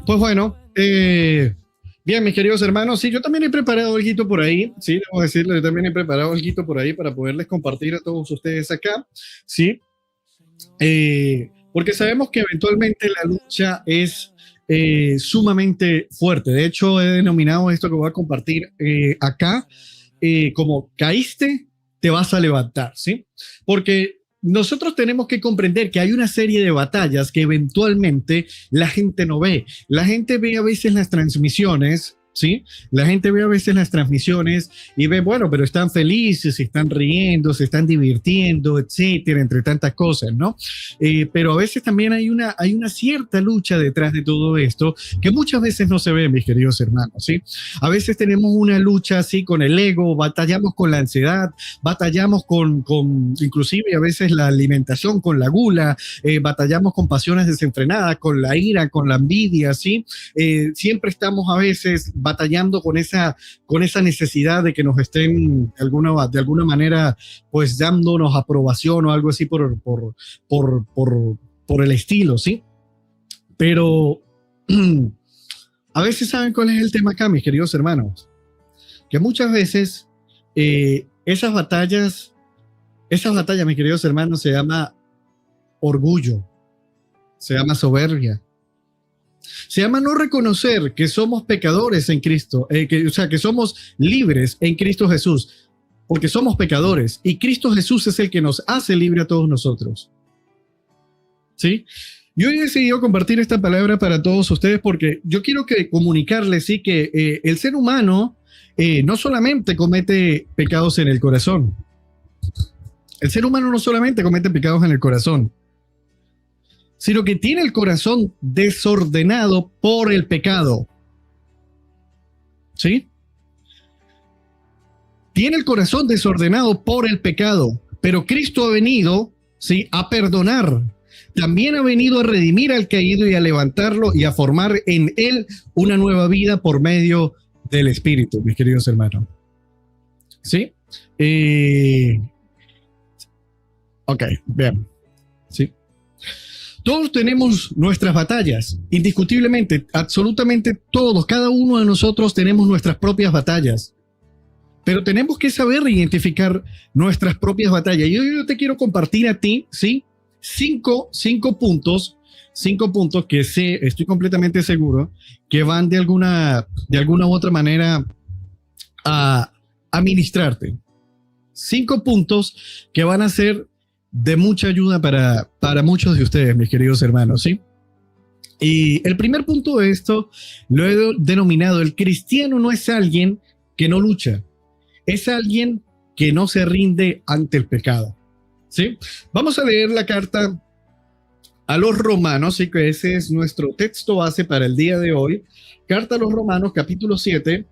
Pues bueno, bien, mis queridos hermanos, sí, yo también he preparado algo por ahí, sí, debo decirles, yo también he preparado algo por ahí para poderles compartir a todos ustedes acá, sí, porque sabemos que eventualmente la lucha es sumamente fuerte. De hecho, he denominado esto que voy a compartir acá como caíste, te vas a levantar, ¿sí? Porque nosotros tenemos que comprender que hay una serie de batallas que eventualmente la gente no ve. La gente ve a veces las transmisiones, ¿sí? La gente ve a veces las transmisiones y ve, bueno, pero están felices, se están riendo, se están divirtiendo, etcétera, entre tantas cosas, ¿no? Pero a veces también hay una cierta lucha detrás de todo esto que muchas veces no se ve, mis queridos hermanos, ¿sí? A veces tenemos una lucha así con el ego, batallamos con la ansiedad, batallamos con inclusive a veces la alimentación, con la gula, batallamos con pasiones desenfrenadas, con la ira, con la envidia, ¿sí? Siempre estamos a veces batallando con esa necesidad de que nos estén de alguna manera pues dándonos aprobación o algo así por el estilo, ¿sí? Pero a veces saben cuál es el tema acá, mis queridos hermanos, que muchas veces esas batallas, mis queridos hermanos, se llama orgullo, se llama soberbia, se llama no reconocer que somos pecadores en Cristo, o sea, que somos libres en Cristo Jesús, porque somos pecadores y Cristo Jesús es el que nos hace libre a todos nosotros. ¿Sí? Yo he decidido compartir esta palabra para todos ustedes porque yo quiero comunicarles, sí, que el ser humano no solamente comete pecados en el corazón. El ser humano no solamente comete pecados en el corazón, sino que tiene el corazón desordenado por el pecado. ¿Sí? Tiene el corazón desordenado por el pecado, pero Cristo ha venido, ¿sí?, a perdonar. También ha venido a redimir al caído y a levantarlo y a formar en él una nueva vida por medio del Espíritu, mis queridos hermanos. ¿Sí? Ok, vean. ¿Sí? Todos tenemos nuestras batallas, indiscutiblemente, absolutamente todos, cada uno de nosotros tenemos nuestras propias batallas, pero tenemos que saber identificar nuestras propias batallas. Yo te quiero compartir a ti, ¿sí?, cinco puntos que estoy completamente seguro que van de alguna u otra manera a ministrarte. 5 puntos que van a ser de mucha ayuda para muchos de ustedes, mis queridos hermanos, ¿sí? Y el primer punto de esto lo he denominado: el cristiano no es alguien que no lucha, es alguien que no se rinde ante el pecado, ¿sí? Vamos a leer la carta a los Romanos, ¿sí?, que ese es nuestro texto base para el día de hoy. Carta a los Romanos, capítulo 7.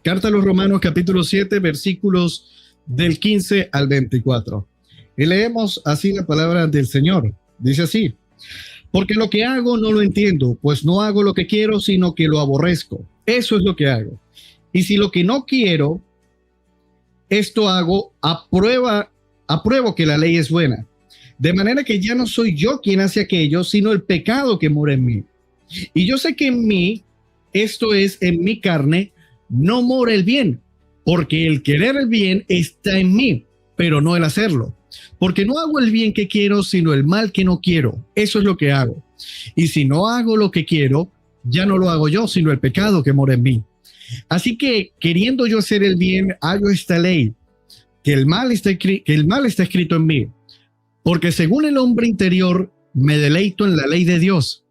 Carta a los Romanos, capítulo 7, versículos del 15 al 24. Y leemos así la palabra del Señor. Dice así: porque lo que hago no lo entiendo, pues no hago lo que quiero, sino que lo aborrezco. Eso es lo que hago. Y si lo que no quiero, esto hago, apruebo que la ley es buena. De manera que ya no soy yo quien hace aquello, sino el pecado que mora en mí. Y yo sé que en mí, esto es, en mi carne, no mora el bien, porque el querer el bien está en mí, pero no el hacerlo. Porque no hago el bien que quiero, sino el mal que no quiero. Eso es lo que hago. Y si no hago lo que quiero, ya no lo hago yo, sino el pecado que mora en mí. Así que, queriendo yo hacer el bien, hago esta ley, que el mal está escrito en mí. Porque según el hombre interior, me deleito en la ley de Dios.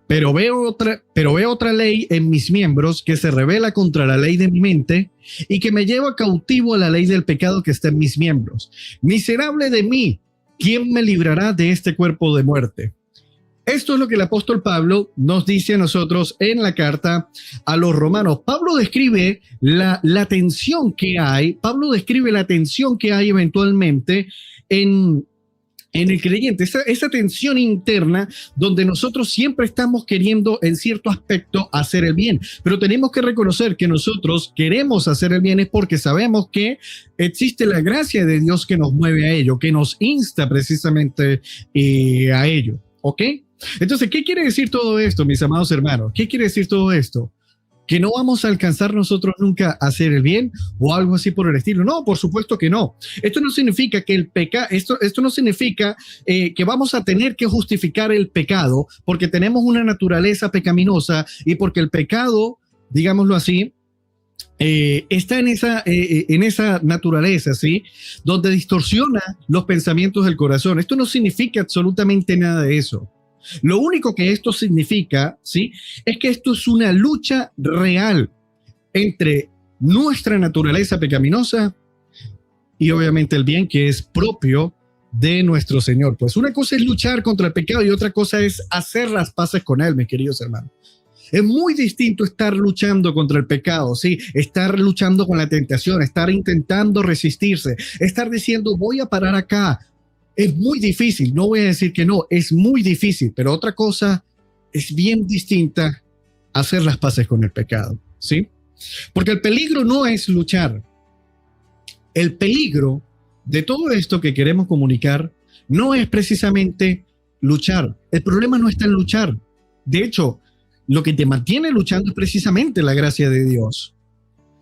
Pero veo otra ley en mis miembros que se rebela contra la ley de mi mente y que me lleva cautivo a la ley del pecado que está en mis miembros. Miserable de mí, ¿quién me librará de este cuerpo de muerte? Esto es lo que el apóstol Pablo nos dice a nosotros en la carta a los romanos. Pablo describe la tensión que hay. Pablo describe la tensión que hay eventualmente en el creyente, esa tensión interna donde nosotros siempre estamos queriendo en cierto aspecto hacer el bien, pero tenemos que reconocer que nosotros queremos hacer el bien es porque sabemos que existe la gracia de Dios que nos mueve a ello, que nos insta precisamente a ello, ¿ok? Entonces, ¿qué quiere decir todo esto, mis amados hermanos? ¿Qué quiere decir todo esto? ¿Que no vamos a alcanzar nosotros nunca a hacer el bien o algo así por el estilo? No, por supuesto que no. Esto no significa que esto no significa que vamos a tener que justificar el pecado porque tenemos una naturaleza pecaminosa y porque el pecado, digámoslo así, está en esa naturaleza, ¿sí? Donde distorsiona los pensamientos del corazón. Esto no significa absolutamente nada de eso. Lo único que esto significa, ¿sí? Es que esto es una lucha real entre nuestra naturaleza pecaminosa y obviamente el bien que es propio de nuestro Señor. Pues una cosa es luchar contra el pecado y otra cosa es hacer las paces con él, mis queridos hermanos. Es muy distinto estar luchando contra el pecado, ¿sí? Estar luchando con la tentación, estar intentando resistirse, estar diciendo voy a parar acá. Es muy difícil, no voy a decir que no, es muy difícil, pero otra cosa es bien distinta hacer las paces con el pecado, ¿sí? Porque el peligro no es luchar. El peligro de todo esto que queremos comunicar no es precisamente luchar. El problema no está en luchar. De hecho, lo que te mantiene luchando es precisamente la gracia de Dios.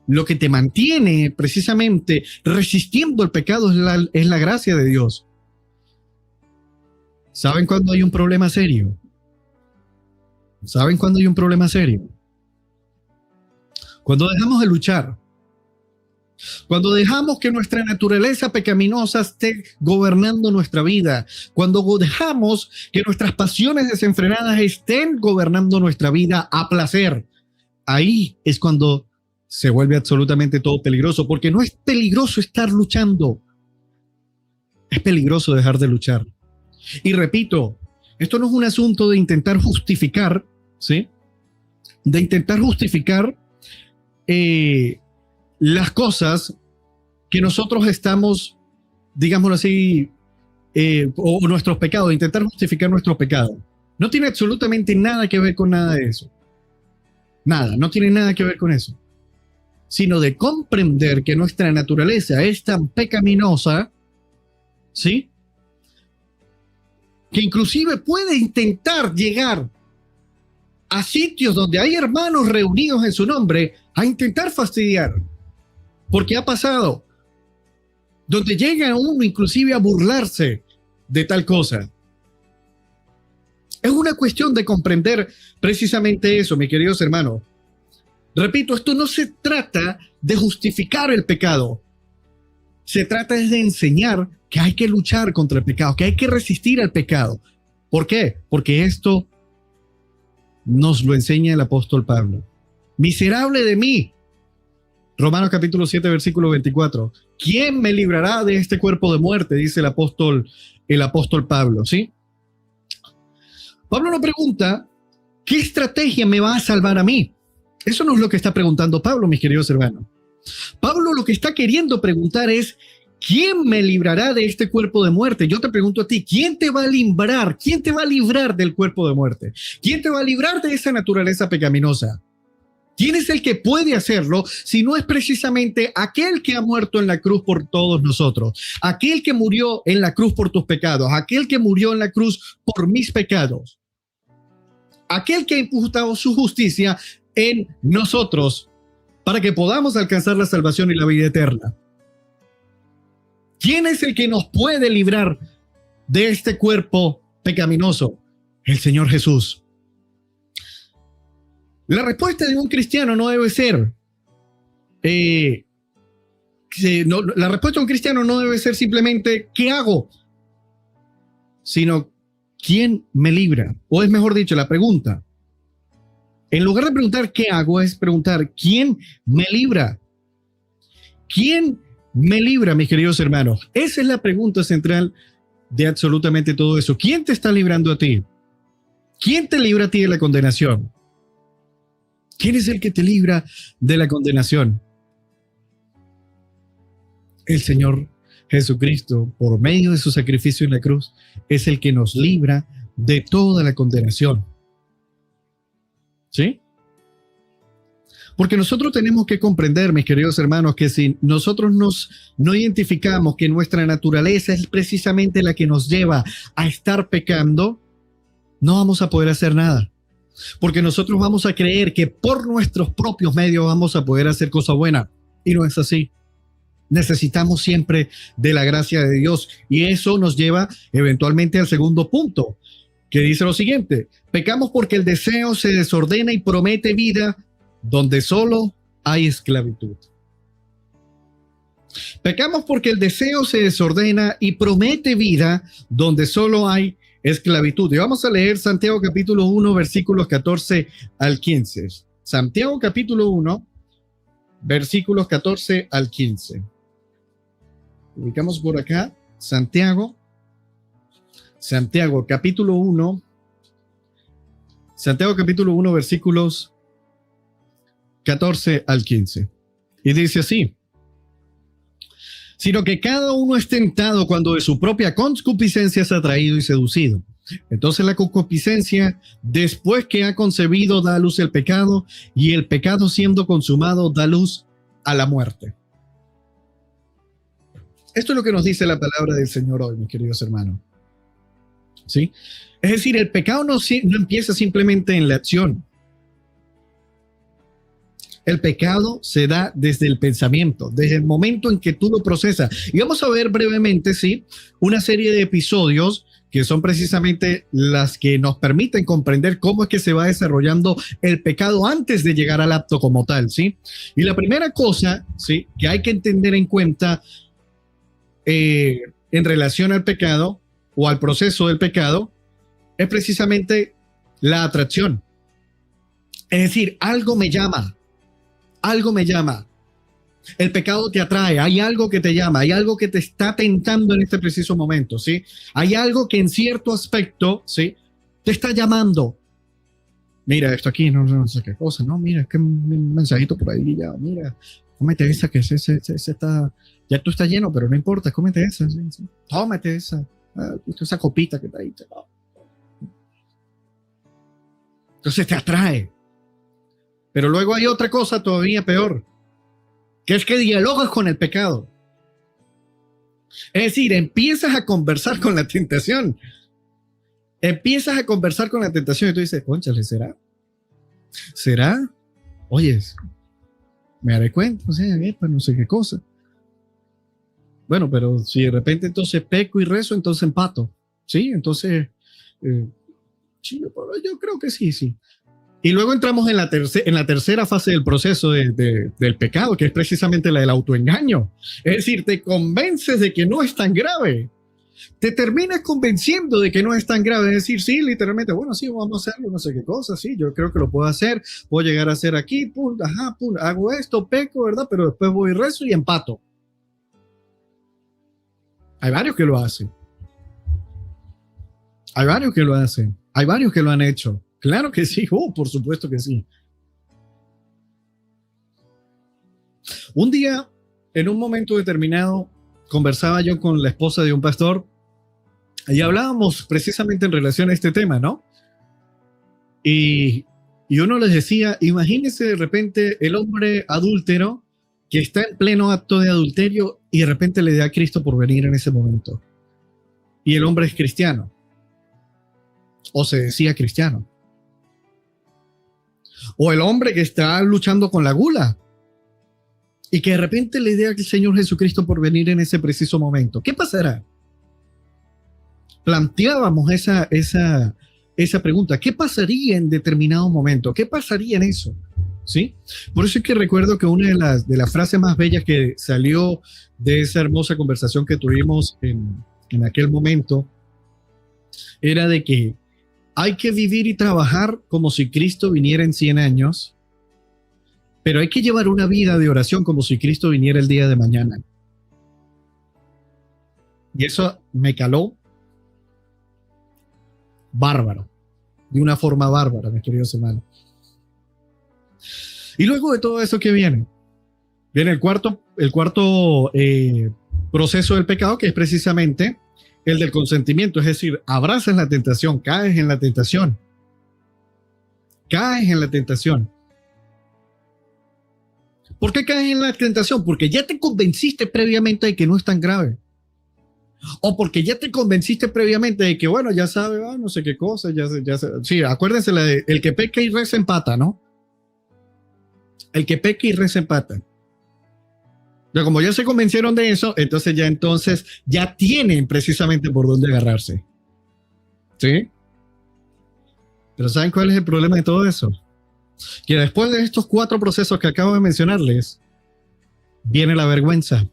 Lo que te mantiene precisamente resistiendo el pecado es la gracia de Dios. ¿Saben cuándo hay un problema serio? ¿Saben cuándo hay un problema serio? Cuando dejamos de luchar. Cuando dejamos que nuestra naturaleza pecaminosa esté gobernando nuestra vida. Cuando dejamos que nuestras pasiones desenfrenadas estén gobernando nuestra vida a placer. Ahí es cuando se vuelve absolutamente todo peligroso. Porque no es peligroso estar luchando. Es peligroso dejar de luchar. Y repito, esto no es un asunto de intentar justificar, ¿sí? De intentar justificar las cosas que nosotros estamos, digámoslo así, o nuestros pecados, de intentar justificar nuestros pecados. No tiene absolutamente nada que ver con nada de eso. Nada, no tiene nada que ver con eso. Sino de comprender que nuestra naturaleza es tan pecaminosa, ¿sí? Que inclusive puede intentar llegar a sitios donde hay hermanos reunidos en su nombre a intentar fastidiar. Porque ha pasado. Donde llega uno inclusive a burlarse de tal cosa. Es una cuestión de comprender precisamente eso, mis queridos hermanos. Repito, esto no se trata de justificar el pecado. Se trata de enseñar que hay que luchar contra el pecado, que hay que resistir al pecado. ¿Por qué? Porque esto nos lo enseña el apóstol Pablo. Miserable de mí. Romanos capítulo 7, versículo 24. ¿Quién me librará de este cuerpo de muerte? Dice el apóstol Pablo, ¿sí? Pablo no pregunta, ¿qué estrategia me va a salvar a mí? Eso no es lo que está preguntando Pablo, mis queridos hermanos. Pablo lo que está queriendo preguntar es, ¿quién me librará de este cuerpo de muerte? Yo te pregunto a ti, ¿quién te va a librar? ¿Quién te va a librar del cuerpo de muerte? ¿Quién te va a librar de esa naturaleza pecaminosa? ¿Quién es el que puede hacerlo si no es precisamente aquel que ha muerto en la cruz por todos nosotros? Aquel que murió en la cruz por tus pecados, aquel que murió en la cruz por mis pecados, aquel que ha imputado su justicia en nosotros para que podamos alcanzar la salvación y la vida eterna. ¿Quién es el que nos puede librar de este cuerpo pecaminoso? El Señor Jesús. La respuesta de un cristiano no debe ser, la respuesta de un cristiano no debe ser simplemente ¿qué hago? Sino ¿quién me libra? O es mejor dicho, la pregunta. En lugar de preguntar ¿qué hago? Es preguntar ¿quién me libra? ¿Quién me libra, mis queridos hermanos? Esa es la pregunta central de absolutamente todo eso. ¿Quién te está librando a ti? ¿Quién te libra a ti de la condenación? ¿Quién es el que te libra de la condenación? El Señor Jesucristo, por medio de su sacrificio en la cruz, es el que nos libra de toda la condenación. ¿Sí? Porque nosotros tenemos que comprender, mis queridos hermanos, que si nosotros no identificamos que nuestra naturaleza es precisamente la que nos lleva a estar pecando, no vamos a poder hacer nada. Porque nosotros vamos a creer que por nuestros propios medios vamos a poder hacer cosas buenas. Y no es así. Necesitamos siempre de la gracia de Dios. Y eso nos lleva eventualmente al segundo punto, que dice lo siguiente: pecamos porque el deseo se desordena y promete vida donde solo hay esclavitud. Pecamos porque el deseo se desordena y promete vida donde solo hay esclavitud. Y vamos a leer Santiago capítulo 1, versículos 14 al 15. Santiago capítulo 1, versículos 14 al 15. Ubicamos por acá, Santiago capítulo 1, versículos 14 al 15. Y dice así: sino que cada uno es tentado cuando de su propia concupiscencia es atraído y seducido. Entonces la concupiscencia, después que ha concebido, da a luz el pecado, y el pecado, siendo consumado, da luz a la muerte. Esto es lo que nos dice la palabra del Señor hoy, mis queridos hermanos. ¿Sí? Es decir, el pecado no empieza simplemente en la acción. El pecado se da desde el pensamiento, desde el momento en que tú lo procesas. Y vamos a ver brevemente, ¿sí?, una serie de episodios que son precisamente las que nos permiten comprender cómo es que se va desarrollando el pecado antes de llegar al acto como tal, ¿sí? Y la primera cosa, ¿sí?, que hay que entender en cuenta en relación al pecado o al proceso del pecado es precisamente la atracción. Es decir, algo me llama. Algo me llama. El pecado te atrae, hay algo que te llama, hay algo que te está tentando en este preciso momento, ¿sí? Hay algo que en cierto aspecto, ¿sí?, te está llamando. Mira esto aquí, no sé qué cosa, no, mira, es que un mensajito por ahí, ya, mira, cómete esa, que ese está, ya tú estás lleno, pero no importa, cómete esa, sí, sí. Tómate esa copita que está ahí. Entonces te atrae. Pero luego hay otra cosa todavía peor, que es que dialogas con el pecado. Es decir, empiezas a conversar con la tentación. Empiezas a conversar con la tentación y tú dices, cónchale, ¿será? ¿Será? Oyes, me haré cuenta, o sea, pues no sé qué cosa. Bueno, pero si de repente entonces peco y rezo, entonces empato. ¿Sí? Entonces, sí, yo creo que sí. Y luego entramos en la tercera fase del proceso del pecado, que es precisamente la del autoengaño. Es decir, te convences de que no es tan grave. Te terminas convenciendo de que no es tan grave. Es decir, sí, literalmente, bueno, sí, vamos a hacerlo, no sé qué cosa, sí, yo creo que lo puedo hacer, puedo llegar a hacer aquí, pum, ajá, pum, hago esto, peco, ¿verdad? Pero después voy y rezo y empato. Hay varios que lo hacen. Hay varios que lo hacen. Hay varios que lo han hecho. Claro que sí, por supuesto que sí. Un día, en un momento determinado, conversaba yo con la esposa de un pastor y hablábamos precisamente en relación a este tema, ¿no? Y uno les decía, imagínese de repente el hombre adúltero que está en pleno acto de adulterio y de repente le da a Cristo por venir en ese momento. Y el hombre es cristiano. O se decía cristiano. O el hombre que está luchando con la gula y que de repente le dé al Señor Jesucristo por venir en ese preciso momento. ¿Qué pasará? Planteábamos esa pregunta. ¿Qué pasaría en determinado momento? ¿Qué pasaría en eso? ¿Sí? Por eso es que recuerdo que una de las frases más bellas que salió de esa hermosa conversación que tuvimos en aquel momento era de que hay que vivir y trabajar como si Cristo viniera en 100 años, pero hay que llevar una vida de oración como si Cristo viniera el día de mañana. Y eso me caló bárbaro, de una forma bárbara, mis queridos hermanos. Y luego de todo eso, ¿qué viene? Viene el cuarto proceso del pecado, que es precisamente el del consentimiento, es decir, abrazas la tentación, caes en la tentación. Caes en la tentación. ¿Por qué caes en la tentación? Porque ya te convenciste previamente de que no es tan grave. O porque ya te convenciste previamente de que, bueno, ya sabe, no sé qué cosa, Sí, acuérdense la de el que peca y reza empata, ¿no? El que peca y reza empata. Pero como ya se convencieron de eso, entonces ya tienen precisamente por dónde agarrarse. ¿Sí? Pero ¿saben cuál es el problema de todo eso? Que después de estos 4 procesos que acabo de mencionarles, viene la vergüenza.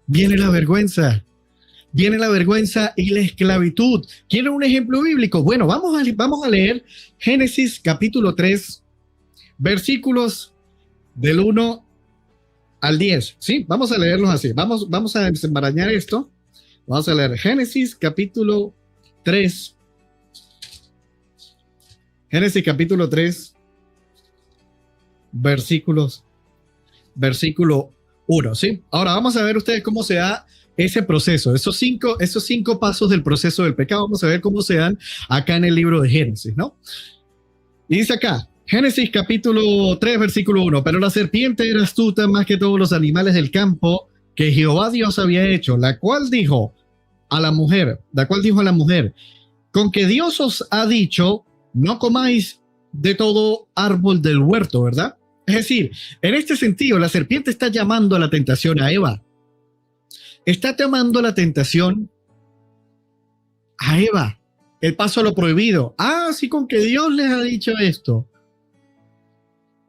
Viene la vergüenza. Viene la vergüenza y la esclavitud. ¿Quieren un ejemplo bíblico? Bueno, vamos a leer Génesis capítulo 3, versículos del 1 al 10. Sí, vamos a leerlos así. Vamos a desenmarañar esto. Vamos a leer Génesis capítulo 3. Génesis capítulo 3, versículo 1, ¿sí? Ahora vamos a ver ustedes cómo se da ese proceso, esos cinco pasos del proceso del pecado. Vamos a ver cómo se dan acá en el libro de Génesis, ¿no? Y dice acá, Génesis capítulo 3, versículo 1, pero la serpiente era astuta más que todos los animales del campo que Jehová Dios había hecho, la cual dijo a la mujer, con que Dios os ha dicho, no comáis de todo árbol del huerto, ¿verdad? Es decir, en este sentido, la serpiente está llamando a la tentación a Eva. Está llamando a la tentación a Eva. El paso a lo prohibido. Ah, sí, con que Dios les ha dicho esto.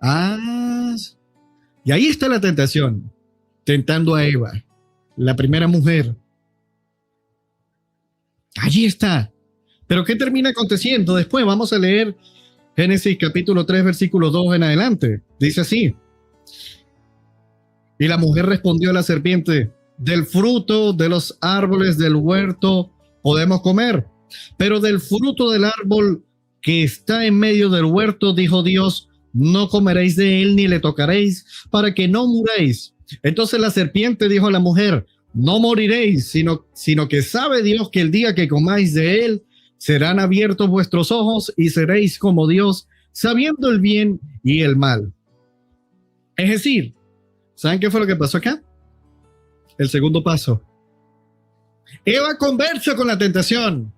Ah, y ahí está la tentación, tentando a Eva, la primera mujer. Allí está. Pero ¿qué termina aconteciendo después? Vamos a leer Génesis capítulo 3, versículo 2 en adelante. Dice así. Y la mujer respondió a la serpiente, del fruto de los árboles del huerto podemos comer, pero del fruto del árbol que está en medio del huerto, dijo Dios, no comeréis de él ni le tocaréis, para que no muráis. Entonces la serpiente dijo a la mujer, no moriréis, sino que sabe Dios que el día que comáis de él, serán abiertos vuestros ojos y seréis como Dios, sabiendo el bien y el mal. Es decir, ¿saben qué fue lo que pasó acá? El segundo paso. Eva conversa con la tentación.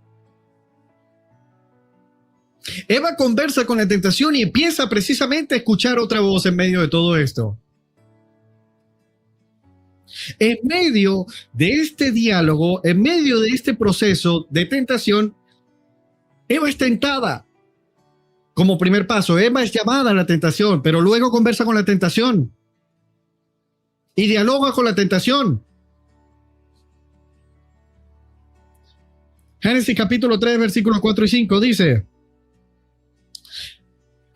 Eva conversa con la tentación y empieza precisamente a escuchar otra voz en medio de todo esto. En medio de este diálogo, en medio de este proceso de tentación, Eva es tentada. Como primer paso, Eva es llamada a la tentación, pero luego conversa con la tentación y dialoga con la tentación. Génesis capítulo 3, versículos 4 y 5 dice,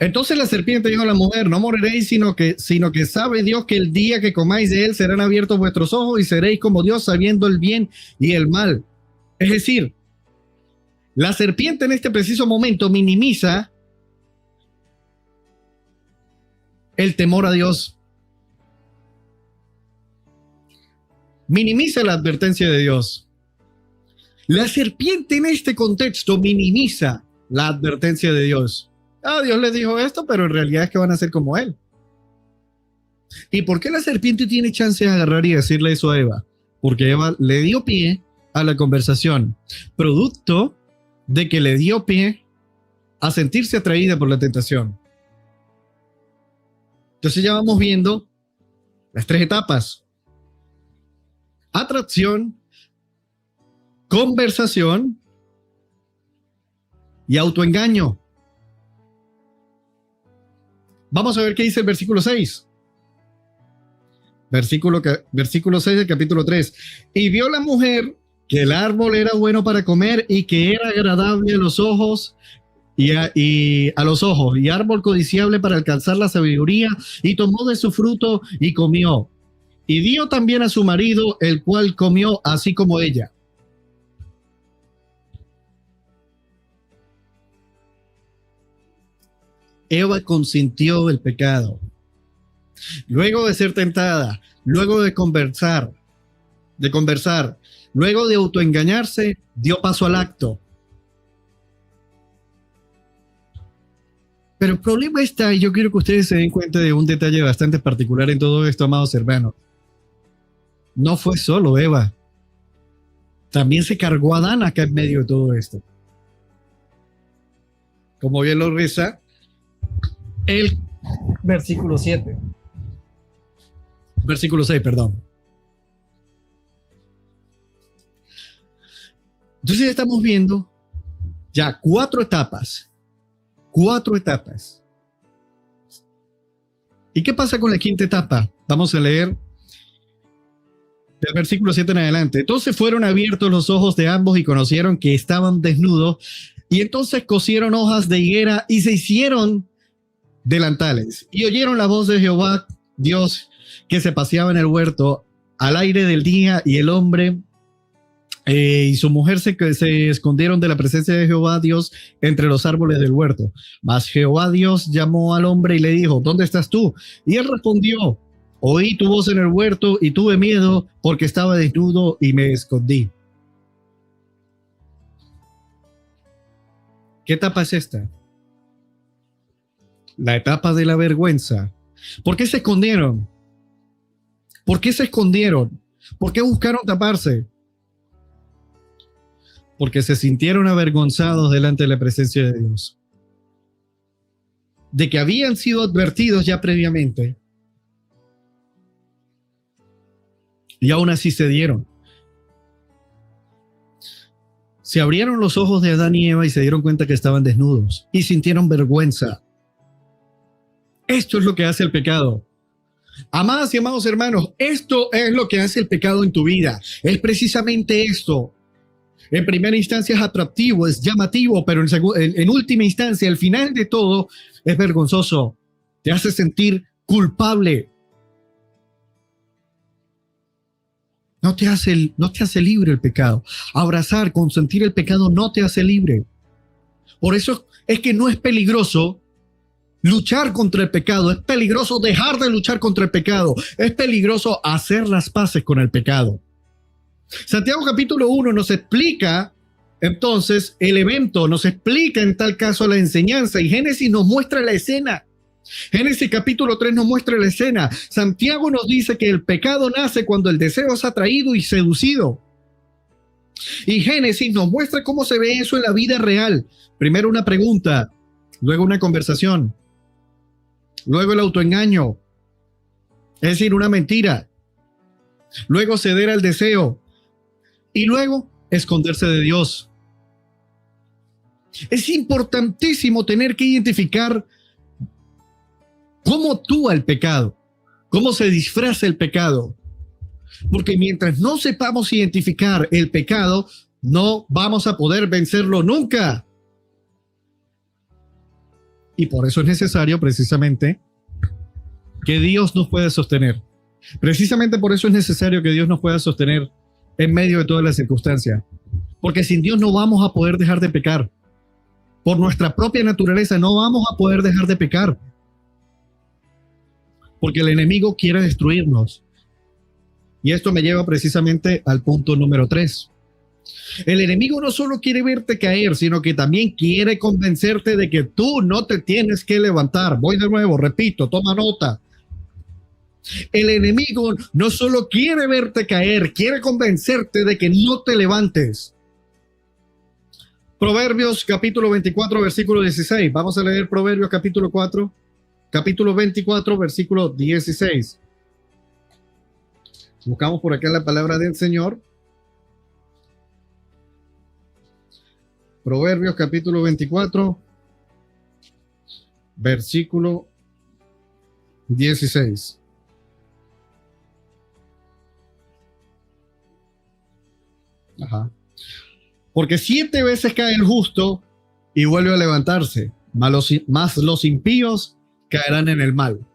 entonces la serpiente dijo a la mujer, no moriréis, sino que sabe Dios que el día que comáis de él serán abiertos vuestros ojos y seréis como Dios, sabiendo el bien y el mal. Es decir, la serpiente en este preciso momento minimiza el temor a Dios. Minimiza la advertencia de Dios. La serpiente en este contexto minimiza la advertencia de Dios. Ah, Dios les dijo esto, pero en realidad es que van a ser como él. ¿Y por qué la serpiente tiene chance de agarrar y decirle eso a Eva? Porque Eva le dio pie a la conversación, producto de que le dio pie a sentirse atraída por la tentación. Entonces ya vamos viendo las 3 etapas. Atracción, conversación y autoengaño. Vamos a ver qué dice el versículo 6. Versículo 6 del capítulo 3. Y vio la mujer que el árbol era bueno para comer y que era agradable a los ojos y a los ojos y árbol codiciable para alcanzar la sabiduría, y tomó de su fruto y comió. Y dio también a su marido, el cual comió así como ella. Eva consintió el pecado. Luego de ser tentada, luego de conversar, luego de autoengañarse, dio paso al acto. Pero el problema está, y yo quiero que ustedes se den cuenta de un detalle bastante particular en todo esto, amados hermanos. no fue solo Eva. También se cargó a Adán acá en medio de todo esto. Como bien lo reza el versículo 7. Versículo 6, perdón. Entonces estamos viendo ya 4 etapas. 4 etapas. ¿Y qué pasa con la quinta etapa? Vamos a leer del versículo 7 en adelante. Entonces fueron abiertos los ojos de ambos y conocieron que estaban desnudos. Y entonces cosieron hojas de higuera y se hicieron delantales. Y oyeron la voz de Jehová, Dios, que se paseaba en el huerto al aire del día, y el hombre y su mujer se escondieron de la presencia de Jehová Dios entre los árboles del huerto. Mas Jehová Dios llamó al hombre y le dijo: ¿dónde estás tú? Y él respondió: oí tu voz en el huerto y tuve miedo porque estaba desnudo y me escondí. ¿Qué etapa es esta? La etapa de la vergüenza. ¿Por qué se escondieron? ¿Por qué se escondieron? ¿Por qué buscaron taparse? Porque se sintieron avergonzados delante de la presencia de Dios. De que habían sido advertidos ya previamente. Y aún así se dieron. Se abrieron los ojos de Adán y Eva y se dieron cuenta que estaban desnudos. Y sintieron vergüenza. Esto es lo que hace el pecado. Amadas y amados hermanos, esto es lo que hace el pecado en tu vida. Es precisamente esto. En primera instancia es atractivo, es llamativo, pero en última instancia, al final de todo, es vergonzoso. Te hace sentir culpable. No te hace libre el pecado. Abrazar, consentir el pecado no te hace libre. Por eso es que no es peligroso luchar contra el pecado. Es peligroso dejar de luchar contra el pecado. Es peligroso hacer las paces con el pecado. Santiago capítulo 1 nos explica entonces el evento, nos explica en tal caso la enseñanza, y Génesis nos muestra la escena. Génesis capítulo 3 nos muestra la escena. Santiago nos dice que el pecado nace cuando el deseo es atraído y seducido. Y Génesis nos muestra cómo se ve eso en la vida real. Primero una pregunta, luego una conversación, luego el autoengaño, es decir, una mentira, luego ceder al deseo, y luego esconderse de Dios. Es importantísimo tener que identificar cómo actúa el pecado, cómo se disfraza el pecado. Porque mientras no sepamos identificar el pecado, no vamos a poder vencerlo nunca. Y por eso es necesario precisamente que Dios nos pueda sostener. Precisamente por eso es necesario que Dios nos pueda sostener en medio de todas las circunstancias. Porque sin Dios no vamos a poder dejar de pecar. Por nuestra propia naturaleza no vamos a poder dejar de pecar. Porque el enemigo quiere destruirnos. Y esto me lleva precisamente al punto número 3. El enemigo no solo quiere verte caer, sino que también quiere convencerte de que tú no te tienes que levantar. Voy de nuevo, repito, toma nota. El enemigo no solo quiere verte caer, quiere convencerte de que no te levantes. Proverbios capítulo 24, versículo 16. Vamos a leer Proverbios capítulo 24, versículo 16. Buscamos por acá la palabra del Señor. Proverbios capítulo 24, versículo 16. Ajá. Porque 7 veces cae el justo y vuelve a levantarse, mas los impíos caerán en el mal.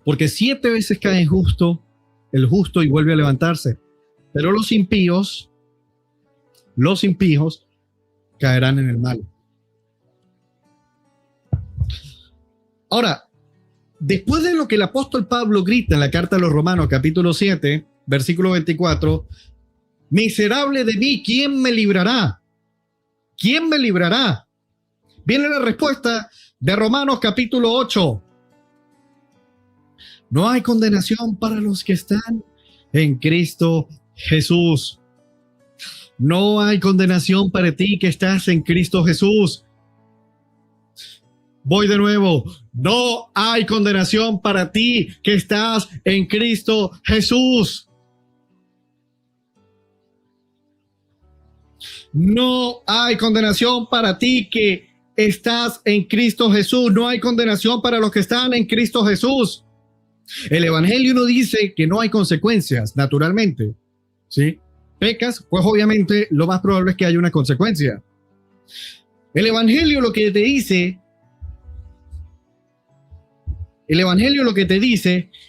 Porque 7 veces cae el justo y vuelve a levantarse, pero los impíos caerán en el mal. Ahora, después de lo que el apóstol Pablo grita en la carta a los Romanos, capítulo 7, versículo 24, miserable de mí, ¿quién me librará? ¿Quién me librará? Viene la respuesta de Romanos capítulo 8. No hay condenación para los que están en Cristo Jesús. No hay condenación para ti que estás en Cristo Jesús. Voy de nuevo. No hay condenación para ti que estás en Cristo Jesús. No hay condenación para ti que estás en Cristo Jesús. No hay condenación para los que están en Cristo Jesús. El Evangelio no dice que no hay consecuencias, naturalmente. ¿Sí? Pecas, pues obviamente lo más probable es que haya una consecuencia. El Evangelio lo que te dice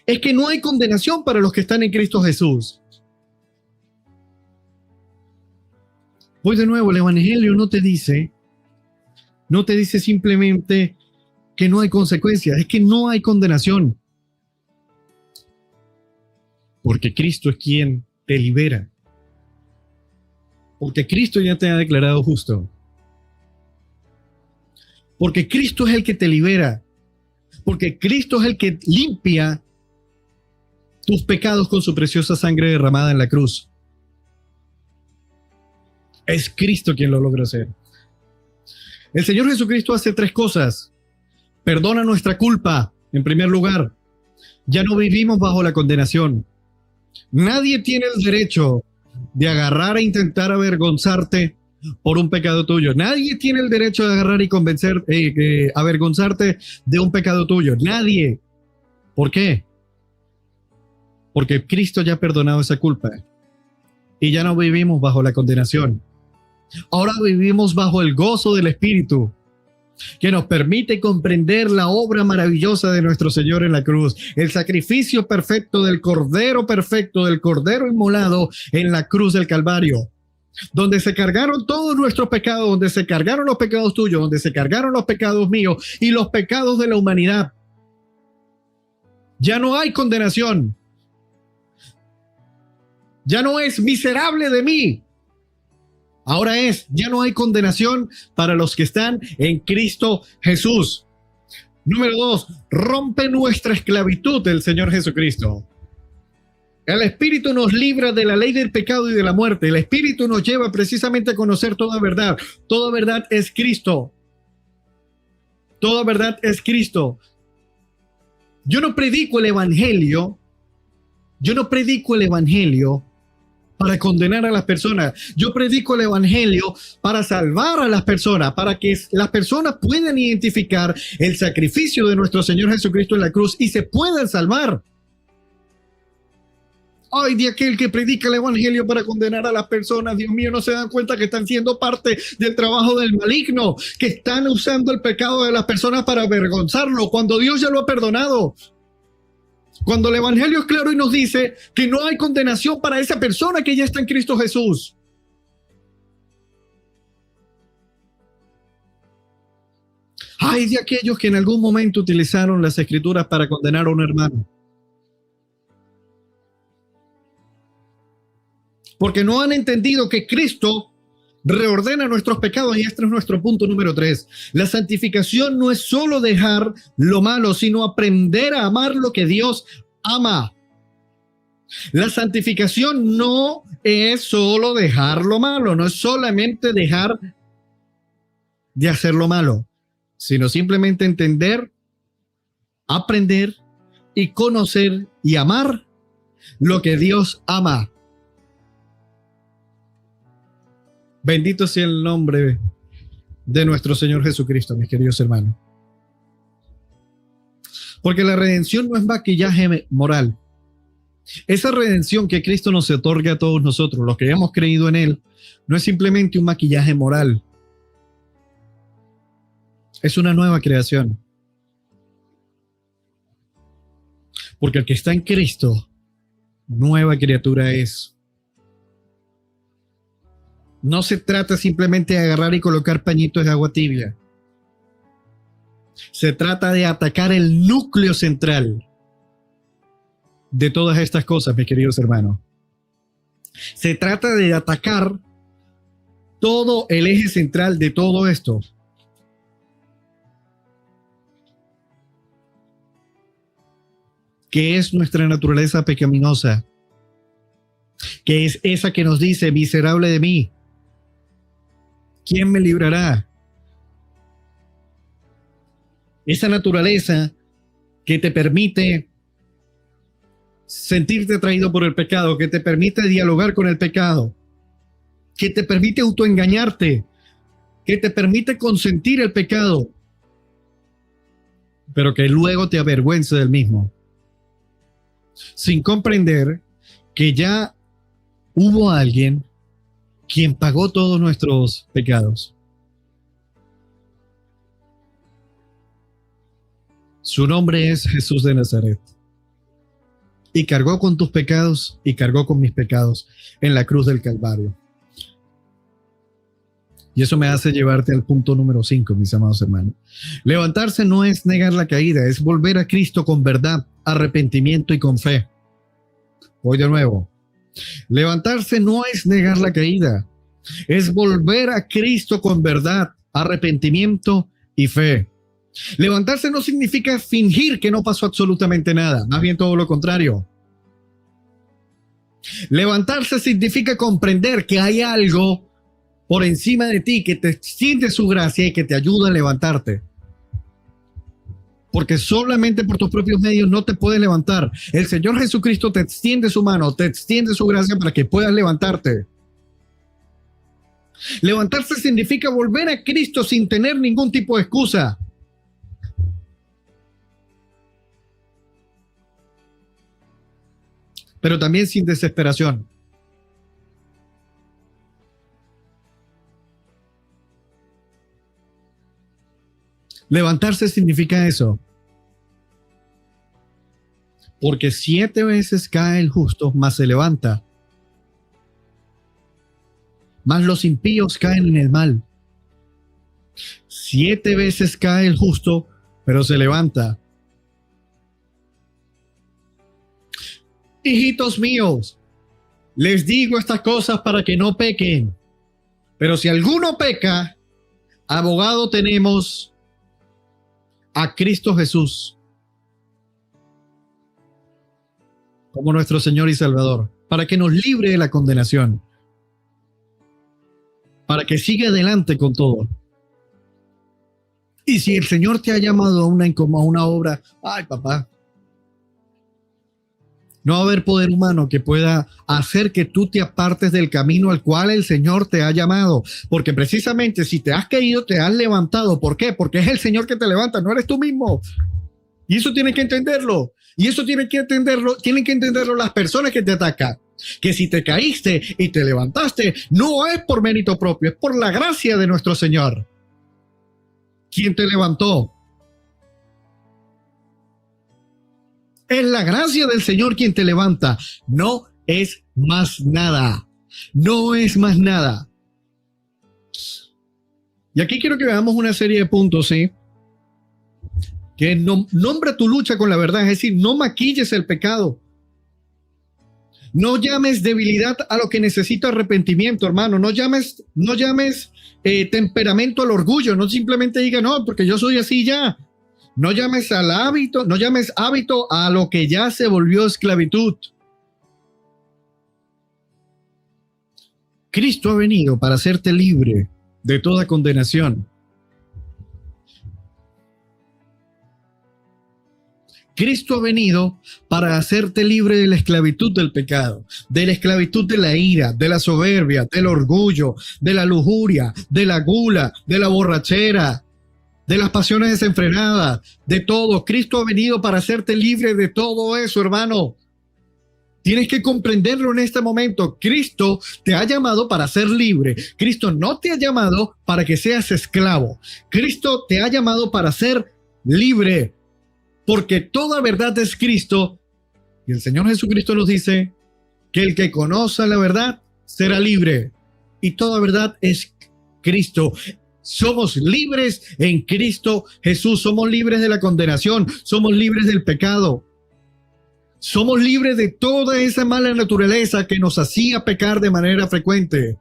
es que no hay condenación para los que están en Cristo Jesús. Voy de nuevo, el Evangelio no te dice simplemente que no hay consecuencias, es que no hay condenación. Porque Cristo es quien te libera. Porque Cristo ya te ha declarado justo. Porque Cristo es el que te libera. Porque Cristo es el que limpia tus pecados con su preciosa sangre derramada en la cruz. Es Cristo quien lo logra hacer. El Señor Jesucristo hace 3 cosas. Perdona nuestra culpa, en primer lugar. Ya no vivimos bajo la condenación. Nadie tiene el derecho de agarrar e intentar avergonzarte por un pecado tuyo. Nadie tiene el derecho de agarrar y avergonzarte de un pecado tuyo. Nadie. ¿Por qué? Porque Cristo ya ha perdonado esa culpa. Y ya no vivimos bajo la condenación. Ahora vivimos bajo el gozo del Espíritu, que nos permite comprender la obra maravillosa de nuestro Señor en la cruz, el sacrificio perfecto, del Cordero inmolado en la cruz del Calvario, donde se cargaron todos nuestros pecados, donde se cargaron los pecados tuyos, donde se cargaron los pecados míos y los pecados de la humanidad. Ya no hay condenación. Ya no es miserable de mí. Ahora ya no hay condenación para los que están en Cristo Jesús. Número 2, rompe nuestra esclavitud el Señor Jesucristo. El Espíritu nos libra de la ley del pecado y de la muerte. El Espíritu nos lleva precisamente a conocer toda verdad. Toda verdad es Cristo. Toda verdad es Cristo. Yo no predico el Evangelio para condenar a las personas. Yo predico el Evangelio para salvar a las personas, para que las personas puedan identificar el sacrificio de nuestro Señor Jesucristo en la cruz y se puedan salvar. Ay, de aquel que predica el Evangelio para condenar a las personas. Dios mío, no se dan cuenta que están siendo parte del trabajo del maligno, que están usando el pecado de las personas para avergonzarlo, cuando Dios ya lo ha perdonado. Cuando el Evangelio es claro y nos dice que no hay condenación para esa persona que ya está en Cristo Jesús. Ay de aquellos que en algún momento utilizaron las Escrituras para condenar a un hermano. Porque no han entendido que Cristo reordena nuestros pecados, y este es nuestro punto número 3. La santificación no es solo dejar lo malo, sino aprender a amar lo que Dios ama. La santificación no es solo dejar lo malo, no es solamente dejar de hacer lo malo, sino simplemente entender, aprender y conocer y amar lo que Dios ama. Bendito sea el nombre de nuestro Señor Jesucristo, mis queridos hermanos. Porque la redención no es maquillaje moral. Esa redención que Cristo nos otorga a todos nosotros, los que hemos creído en Él, no es simplemente un maquillaje moral. Es una nueva creación. Porque el que está en Cristo, nueva criatura es. No se trata simplemente de agarrar y colocar pañitos de agua tibia. Se trata de atacar el núcleo central de todas estas cosas, mis queridos hermanos. Se trata de atacar todo el eje central de todo esto. Que es nuestra naturaleza pecaminosa. que es esa que nos dice, miserable de mí, ¿quién me librará? Esa naturaleza que te permite sentirte atraído por el pecado, que te permite dialogar con el pecado, que te permite autoengañarte, que te permite consentir el pecado, pero que luego te avergüenza del mismo, sin comprender que ya hubo alguien quien pagó todos nuestros pecados. Su nombre es Jesús de Nazaret. Y cargó con tus pecados y cargó con mis pecados en la cruz del Calvario. Y eso me hace llevarte al punto número 5, mis amados hermanos. Levantarse no es negar la caída, es volver a Cristo con verdad, arrepentimiento y con fe. Voy de nuevo. Levantarse no es negar la caída, es volver a Cristo con verdad, arrepentimiento y fe. Levantarse no significa fingir que no pasó absolutamente nada, más bien todo lo contrario. Levantarse significa comprender que hay algo por encima de ti que te extiende su gracia y que te ayuda a levantarte. Porque solamente por tus propios medios no te puedes levantar. El Señor Jesucristo te extiende su mano, te extiende su gracia para que puedas levantarte. Levantarse significa volver a Cristo sin tener ningún tipo de excusa. Pero también sin desesperación. Levantarse significa eso. Porque 7 veces cae el justo, mas se levanta. Mas los impíos caen en el mal. 7 veces cae el justo, pero se levanta. Hijitos míos, les digo estas cosas para que no pequen. Pero si alguno peca, abogado tenemos a Cristo Jesús como nuestro Señor y Salvador, para que nos libre de la condenación, para que siga adelante con todo. Y si el Señor te ha llamado a una obra, ay papá, no va a haber poder humano que pueda hacer que tú te apartes del camino al cual el Señor te ha llamado. Porque precisamente si te has caído, te has levantado. ¿Por qué? Porque es el Señor que te levanta, no eres tú mismo. Y eso tienes que entenderlo. Y eso tienen que entenderlo las personas que te atacan. Que si te caíste y te levantaste, no es por mérito propio, es por la gracia de nuestro Señor. ¿Quién te levantó? Es la gracia del Señor quien te levanta. No es más nada. No es más nada. Y aquí quiero que veamos una serie de puntos, ¿sí? Que nombra tu lucha con la verdad. Es decir, no maquilles el pecado. No llames debilidad a lo que necesita arrepentimiento, hermano. No llames temperamento al orgullo. No simplemente diga, no, porque yo soy así ya. No llames hábito a lo que ya se volvió esclavitud. Cristo ha venido para hacerte libre de toda condenación. Cristo ha venido para hacerte libre de la esclavitud del pecado, de la esclavitud de la ira, de la soberbia, del orgullo, de la lujuria, de la gula, de la borrachera, de las pasiones desenfrenadas, de todo. Cristo ha venido para hacerte libre de todo eso, hermano. Tienes que comprenderlo en este momento. Cristo te ha llamado para ser libre. Cristo no te ha llamado para que seas esclavo. Cristo te ha llamado para ser libre. Porque toda verdad es Cristo. Y el Señor Jesucristo nos dice que el que conozca la verdad será libre. Y toda verdad es Cristo. Somos libres en Cristo Jesús. Somos libres de la condenación. Somos libres del pecado. Somos libres de toda esa mala naturaleza que nos hacía pecar de manera frecuente.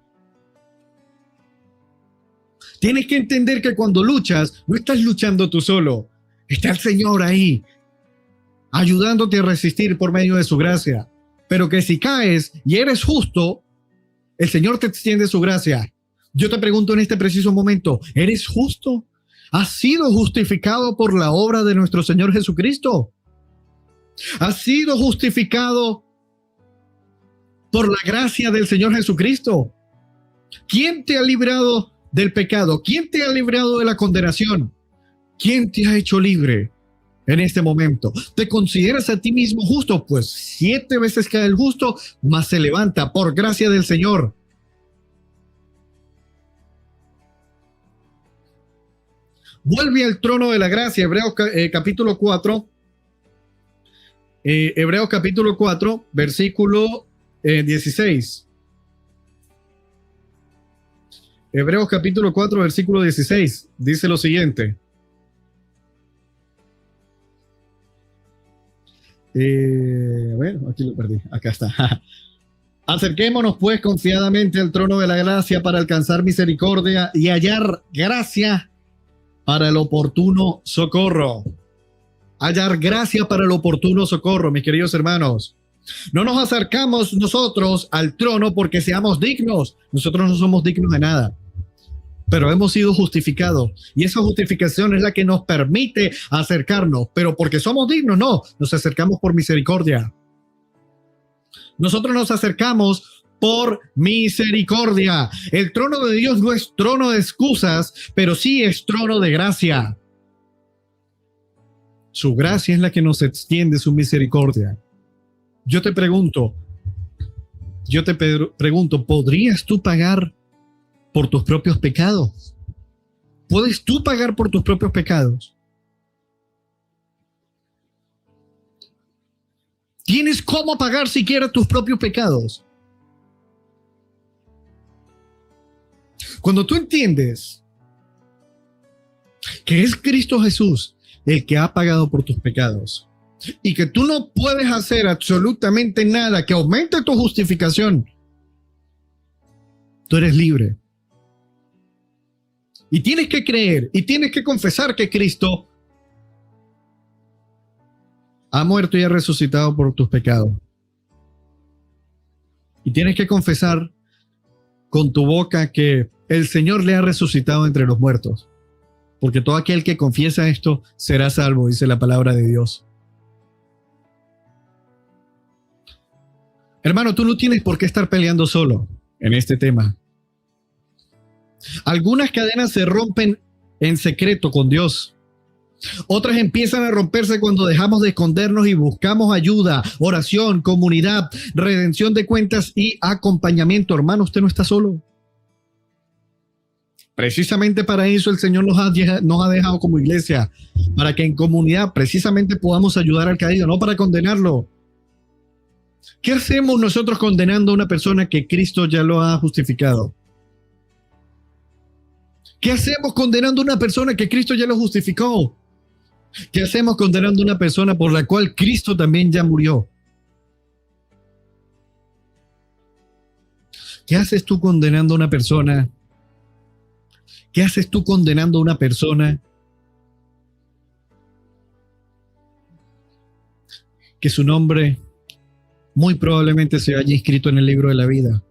Tienes que entender que cuando luchas, no estás luchando tú solo. Está el Señor ahí, ayudándote a resistir por medio de su gracia. pero que si caes y eres justo, el Señor te extiende su gracia. Yo te pregunto en este preciso momento, ¿eres justo? ¿Has sido justificado por la obra de nuestro Señor Jesucristo? ¿Has sido justificado por la gracia del Señor Jesucristo? ¿Quién te ha librado del pecado? ¿Quién te ha librado de la condenación? ¿Quién te ha hecho libre en este momento? ¿Te consideras a ti mismo justo? Pues 7 veces cae el justo, mas se levanta por gracia del Señor. Vuelve al trono de la gracia, Hebreos capítulo 4. Hebreos capítulo 4, versículo 16. Hebreos capítulo 4, versículo 16. Dice lo siguiente. Bueno, aquí lo perdí. Acá está. Acerquémonos pues confiadamente al trono de la gracia para alcanzar misericordia y hallar gracia para el oportuno socorro. Hallar gracia para el oportuno socorro, mis queridos hermanos. No nos acercamos nosotros al trono porque seamos dignos. Nosotros no somos dignos de nada, pero hemos sido justificados. Y esa justificación es la que nos permite acercarnos. Pero porque somos dignos, no. Nos acercamos por misericordia. Nosotros nos acercamos por misericordia. El trono de Dios no es trono de excusas, pero sí es trono de gracia. Su gracia es la que nos extiende su misericordia. Yo te pregunto, ¿podrías tú pagar por tus propios pecados? ¿Puedes tú pagar por tus propios pecados? ¿Tienes cómo pagar siquiera tus propios pecados? Cuando tú entiendes que es Cristo Jesús el que ha pagado por tus pecados y que tú no puedes hacer absolutamente nada que aumente tu justificación, tú eres libre. Y tienes que creer y tienes que confesar que Cristo ha muerto y ha resucitado por tus pecados. Y tienes que confesar con tu boca que el Señor le ha resucitado entre los muertos. Porque todo aquel que confiesa esto será salvo, dice la palabra de Dios. Hermano, tú no tienes por qué estar peleando solo en este tema. Algunas cadenas se rompen en secreto con Dios. Otras empiezan a romperse cuando dejamos de escondernos y buscamos ayuda, oración, comunidad, redención de cuentas y acompañamiento. Hermano, usted no está solo. Precisamente para eso el Señor nos ha dejado como iglesia, para que en comunidad precisamente podamos ayudar al caído, no para condenarlo. ¿Qué hacemos nosotros condenando a una persona que Cristo ya lo ha justificado? ¿Qué hacemos condenando a una persona que Cristo ya lo justificó? ¿Qué hacemos condenando a una persona por la cual Cristo también ya murió? ¿Qué haces tú condenando a una persona? ¿Qué haces tú condenando a una persona que su nombre muy probablemente se haya inscrito en el libro de la vida?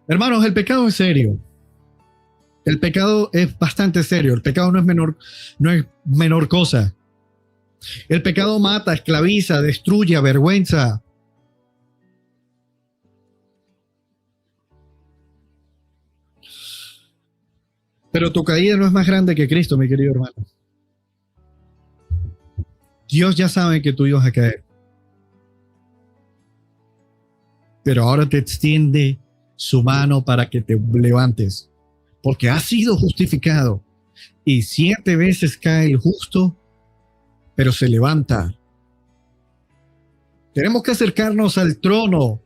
Hermanos, el pecado es serio. El pecado es bastante serio. El pecado no es menor cosa. El pecado mata, esclaviza, destruye, avergüenza. Pero tu caída no es más grande que Cristo, mi querido hermano. Dios ya sabe que tú ibas a caer. Pero ahora te extiende su mano para que te levantes. Porque has sido justificado. Y 7 veces cae el justo, pero se levanta. Tenemos que acercarnos al trono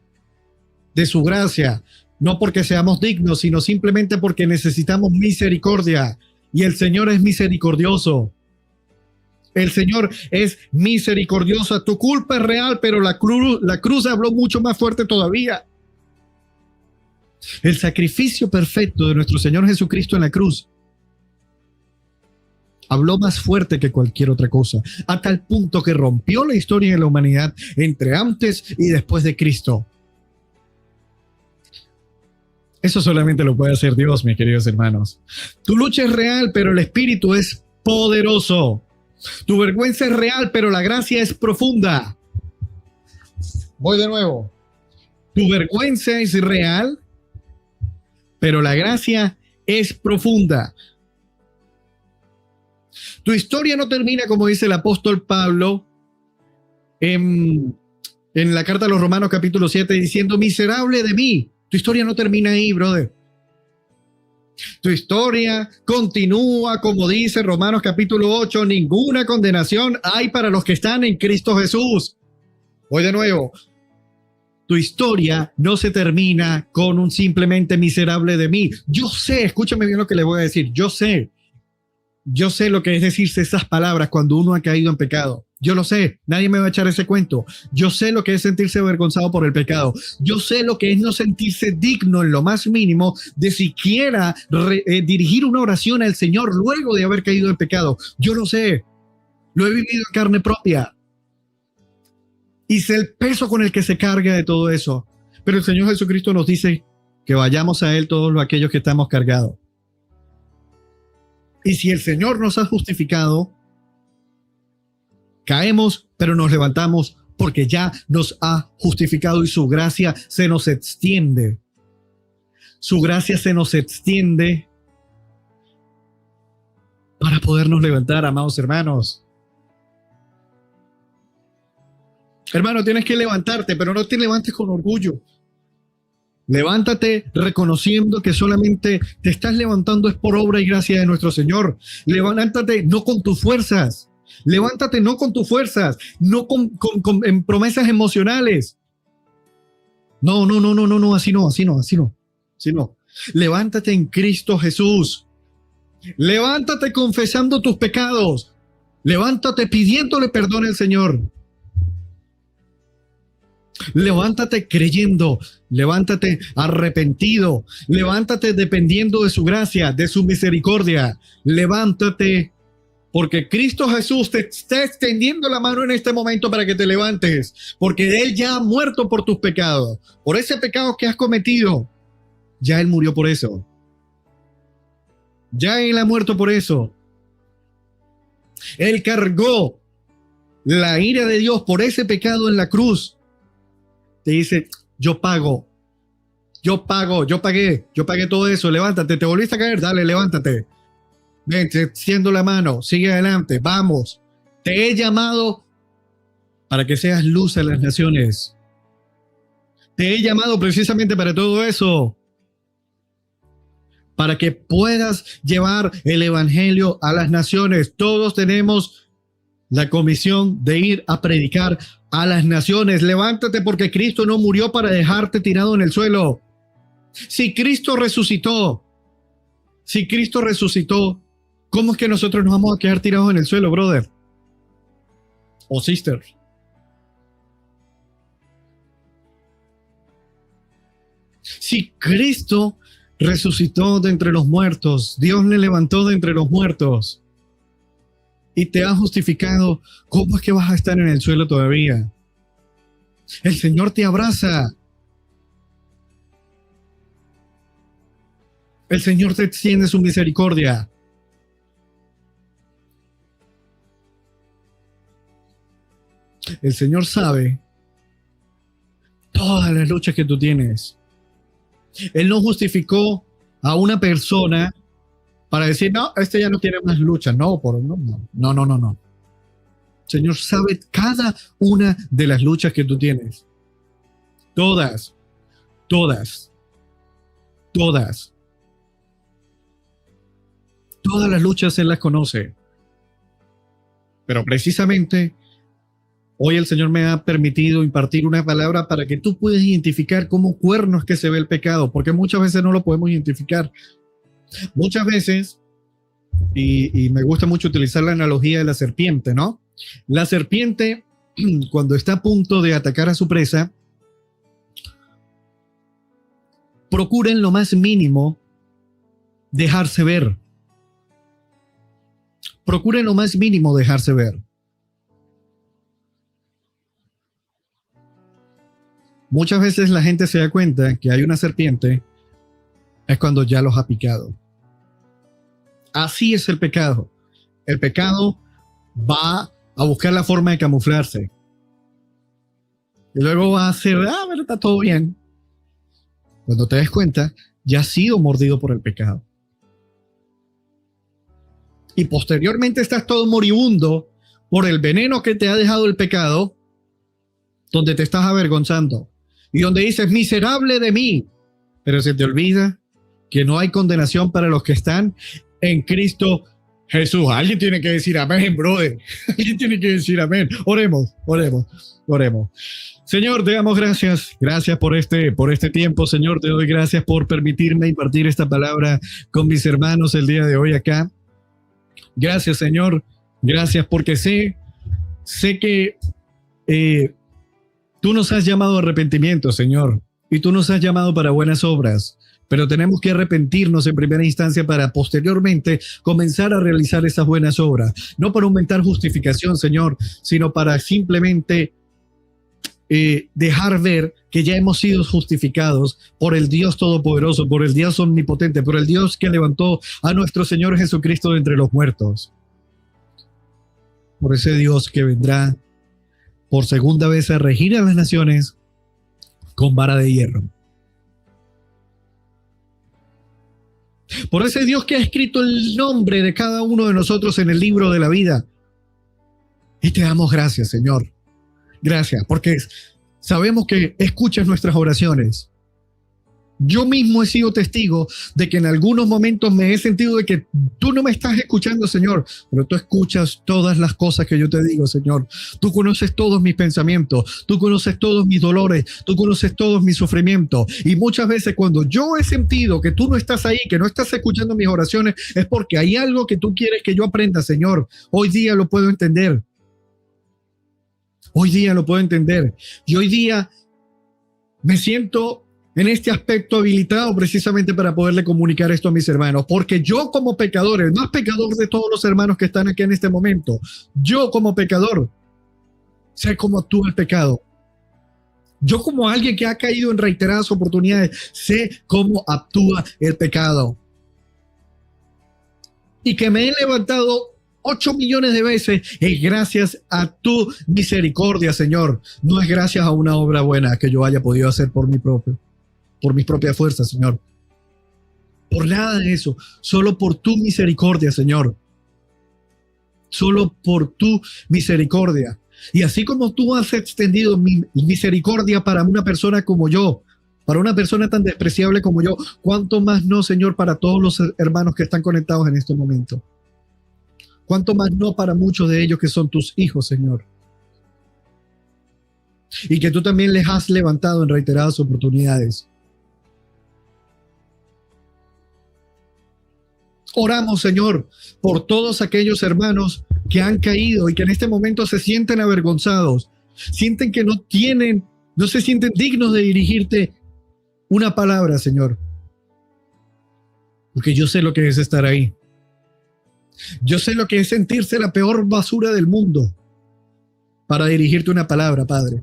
de su gracia. No porque seamos dignos, sino simplemente porque necesitamos misericordia. Y el Señor es misericordioso. El Señor es misericordioso. Tu culpa es real, pero la cruz habló mucho más fuerte todavía. El sacrificio perfecto de nuestro Señor Jesucristo en la cruz Habló más fuerte que cualquier otra cosa, a tal punto que rompió la historia de la humanidad entre antes y después de Cristo. Eso solamente lo puede hacer Dios, mis queridos hermanos. Tu lucha es real, pero el Espíritu es poderoso. Tu vergüenza es real, pero la gracia es profunda. Voy de nuevo. Tu vergüenza es real, pero la gracia es profunda. Tu historia no termina, como dice el apóstol Pablo en la carta a los Romanos capítulo 7, diciendo, miserable de mí. Tu historia no termina ahí, brother. Tu historia continúa, como dice Romanos capítulo 8, ninguna condenación hay para los que están en Cristo Jesús. Voy de nuevo. Tu historia no se termina con un simplemente miserable de mí. Yo sé, escúchame bien lo que le voy a decir. Yo sé lo que es decirse esas palabras cuando uno ha caído en pecado. Yo lo sé, nadie me va a echar ese cuento. Yo sé lo que es sentirse avergonzado por el pecado. Yo sé lo que es no sentirse digno en lo más mínimo de siquiera dirigir una oración al Señor luego de haber caído en pecado. Yo lo sé, lo he vivido en carne propia. Y sé el peso con el que se carga de todo eso. Pero el Señor Jesucristo nos dice que vayamos a Él todos aquellos que estamos cargados. Y si el Señor nos ha justificado, caemos, pero nos levantamos porque ya nos ha justificado y su gracia se nos extiende. Su gracia se nos extiende para podernos levantar, amados hermanos. Hermano, tienes que levantarte, pero no te levantes con orgullo. Levántate reconociendo que solamente te estás levantando es por obra y gracia de nuestro Señor. Levántate no con tus fuerzas. Levántate no con tus fuerzas, no en promesas emocionales. No, así no. Levántate en Cristo Jesús. Levántate confesando tus pecados. Levántate pidiéndole perdón al Señor. Levántate creyendo, levántate arrepentido, levántate dependiendo de su gracia, de su misericordia. Levántate porque Cristo Jesús te está extendiendo la mano en este momento para que te levantes, porque Él ya ha muerto por tus pecados, por ese pecado que has cometido. Ya Él murió por eso. Ya Él ha muerto por eso. Él cargó la ira de Dios por ese pecado en la cruz. Te dice, yo pagué todo eso, levántate, te volviste a caer, dale, levántate. Ven, te extiendo la mano, sigue adelante, vamos. Te he llamado para que seas luz a las naciones. Te he llamado precisamente para todo eso. Para que puedas llevar el evangelio a las naciones. Todos tenemos la comisión de ir a predicar a las naciones. Levántate porque Cristo no murió para dejarte tirado en el suelo. Si Cristo resucitó, ¿cómo es que nosotros nos vamos a quedar tirados en el suelo, brother? O sister. Si Cristo resucitó de entre los muertos, Dios le levantó de entre los muertos y te ha justificado, ¿cómo es que vas a estar en el suelo todavía? El Señor te abraza. El Señor te extiende su misericordia. El Señor sabe todas las luchas que tú tienes. Él no justificó a una persona para decir, no, este ya no tiene más lucha. No. El Señor sabe cada una de las luchas que tú tienes. Todas. Todas las luchas Él las conoce. Pero precisamente hoy el Señor me ha permitido impartir una palabra para que tú puedas identificar cómo cuernos que se ve el pecado, porque muchas veces no lo podemos identificar. Muchas veces, y me gusta mucho utilizar la analogía de la serpiente, ¿no? La serpiente, cuando está a punto de atacar a su presa, procura en lo más mínimo dejarse ver. procure en lo más mínimo dejarse ver. Muchas veces la gente se da cuenta que hay una serpiente es cuando ya los ha picado. Así es el pecado. El pecado va a buscar la forma de camuflarse. Y luego va a hacer, pero está todo bien. Cuando te des cuenta, ya has sido mordido por el pecado. Y posteriormente estás todo moribundo por el veneno que te ha dejado el pecado, donde te estás avergonzando y donde dices, miserable de mí. Pero se te olvida que no hay condenación para los que están en Cristo Jesús. Alguien tiene que decir amén, brother. Alguien tiene que decir amén. Oremos. Señor, te damos gracias. Gracias por este tiempo, Señor. Te doy gracias por permitirme impartir esta palabra con mis hermanos el día de hoy acá. Gracias, Señor. Gracias porque sé que tú nos has llamado a arrepentimiento, Señor. Y tú nos has llamado para buenas obras. Pero tenemos que arrepentirnos en primera instancia para posteriormente comenzar a realizar esas buenas obras. No para aumentar justificación, Señor, sino para simplemente dejar ver que ya hemos sido justificados por el Dios Todopoderoso, por el Dios Omnipotente, por el Dios que levantó a nuestro Señor Jesucristo de entre los muertos. Por ese Dios que vendrá por segunda vez a regir a las naciones con vara de hierro. Por ese Dios que ha escrito el nombre de cada uno de nosotros en el libro de la vida. Y te damos gracias, Señor. Gracias, porque sabemos que escuchas nuestras oraciones. Yo mismo he sido testigo de que en algunos momentos me he sentido de que tú no me estás escuchando, Señor, pero tú escuchas todas las cosas que yo te digo, Señor. Tú conoces todos mis pensamientos, tú conoces todos mis dolores, tú conoces todos mis sufrimientos. Y muchas veces cuando yo he sentido que tú no estás ahí, que no estás escuchando mis oraciones, es porque hay algo que tú quieres que yo aprenda, Señor. Hoy día lo puedo entender. Hoy día lo puedo entender. Y hoy día me siento en este aspecto habilitado precisamente para poderle comunicar esto a mis hermanos. Porque yo como pecador, el más pecador de todos los hermanos que están aquí en este momento, yo como pecador, sé cómo actúa el pecado. Yo como alguien que ha caído en reiteradas oportunidades, sé cómo actúa el pecado. Y que me he levantado 8 millones de veces es gracias a tu misericordia, Señor. No es gracias a una obra buena que yo haya podido hacer por mis propias fuerzas, Señor. Por nada de eso, solo por tu misericordia, Señor. Solo por tu misericordia. Y así como tú has extendido mi misericordia para una persona como yo, para una persona tan despreciable como yo, ¿cuánto más no, Señor, para todos los hermanos que están conectados en este momento? ¿Cuánto más no para muchos de ellos que son tus hijos, Señor? Y que tú también les has levantado en reiteradas oportunidades. Oramos, Señor, por todos aquellos hermanos que han caído y que en este momento se sienten avergonzados, sienten que no se sienten dignos de dirigirte una palabra, Señor. Porque yo sé lo que es estar ahí. Yo sé lo que es sentirse la peor basura del mundo para dirigirte una palabra, Padre.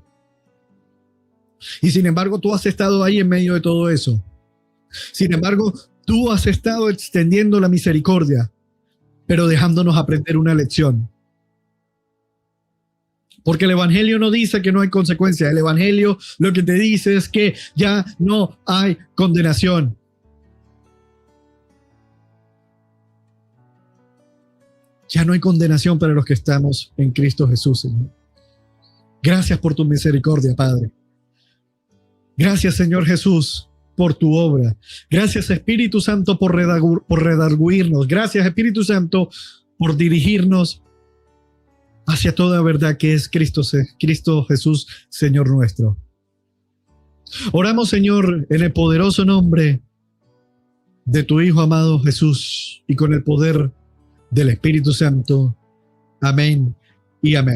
Y sin embargo, tú has estado ahí en medio de todo eso. Sin embargo, tú has estado extendiendo la misericordia, pero dejándonos aprender una lección. Porque el Evangelio no dice que no hay consecuencia. El Evangelio lo que te dice es que ya no hay condenación. Ya no hay condenación para los que estamos en Cristo Jesús, Señor. Gracias por tu misericordia, Padre. Gracias, Señor Jesús, por tu obra. Gracias, Espíritu Santo, por redarguirnos. Gracias, Espíritu Santo, por dirigirnos hacia toda verdad que es Cristo Jesús, Señor nuestro. Oramos, Señor, en el poderoso nombre de tu Hijo amado Jesús y con el poder del Espíritu Santo. Amén y amén.